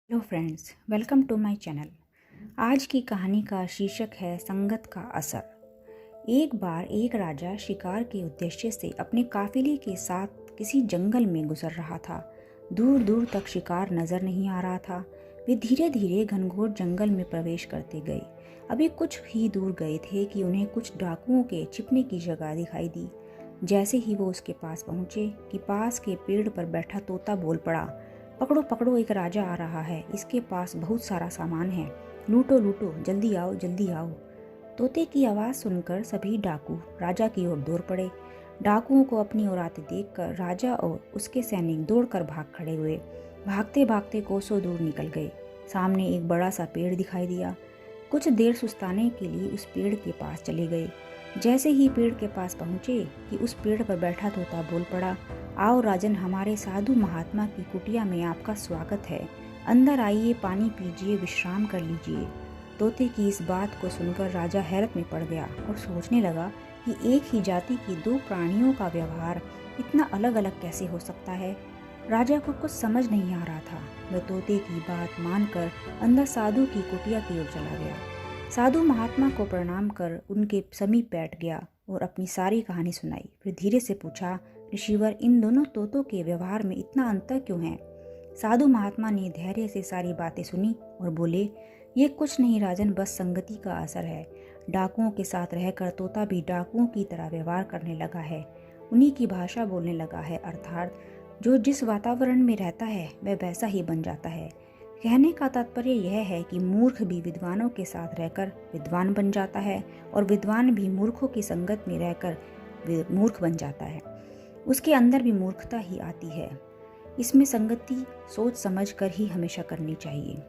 Hello friends, welcome to my channel. आज की कहानी का शीर्षक है संगत का असर। एक बार एक राजा शिकार के उद्देश्य से अपने काफिले के साथ किसी जंगल में गुजर रहा था। दूर दूर तक शिकार नजर नहीं आ रहा था। वे धीरे धीरे घनघोर जंगल में प्रवेश करते गए। अभी कुछ ही दूर गए थे कि उन्हें कुछ डाकुओं के छिपने की जगह दिखाई दी। जैसे ही वो उसके पास पहुंचे कि पास के पेड़ पर बैठा तोता बोल पड़ा, पकड़ो पकड़ो, एक राजा आ रहा है, इसके पास बहुत सारा सामान है, लूटो लूटो, जल्दी आओ जल्दी आओ। तोते की आवाज़ सुनकर सभी डाकू राजा की ओर दौड़ पड़े। डाकुओं को अपनी ओर आते देखकर राजा और उसके सैनिक दौड़कर भाग खड़े हुए। भागते भागते कोसों दूर निकल गए। सामने एक बड़ा सा पेड़ दिखाई दिया। कुछ देर सुस्ताने के लिए उस पेड़ के पास चले गए। जैसे ही पेड़ के पास पहुंचे कि उस पेड़ पर बैठा तोता बोल पड़ा, आओ राजन, हमारे साधु महात्मा की कुटिया में आपका स्वागत है। अंदर आइए, पानी पीजिए, विश्राम कर लीजिए। तोते की इस बात को सुनकर राजा हैरत में पड़ गया और सोचने लगा कि एक ही जाति की दो प्राणियों का व्यवहार इतना अलग अलग कैसे हो सकता है। राजा को कुछ समझ नहीं आ रहा था। वह तोते की बात मानकर अंदर साधु की कुटिया की ओर चला गया। साधु महात्मा को प्रणाम कर उनके समीप बैठ गया और अपनी सारी कहानी सुनाई। फिर धीरे से पूछा, ऋषिवर, इन दोनों तोतों के व्यवहार में इतना अंतर क्यों है? साधु महात्मा ने धैर्य से सारी बातें सुनी और बोले, ये कुछ नहीं राजन, बस संगति का असर है। डाकुओं के साथ रहकर तोता भी डाकुओं की तरह व्यवहार करने लगा है, उन्हीं की भाषा बोलने लगा है। अर्थात जो जिस वातावरण में रहता है वह वैसा ही बन जाता है। कहने का तात्पर्य यह है कि मूर्ख भी विद्वानों के साथ रहकर विद्वान बन जाता है और विद्वान भी मूर्खों की संगत में रहकर मूर्ख बन जाता है। उसके अंदर भी मूर्खता ही आती है। इसमें संगति सोच समझ कर ही हमेशा करनी चाहिए।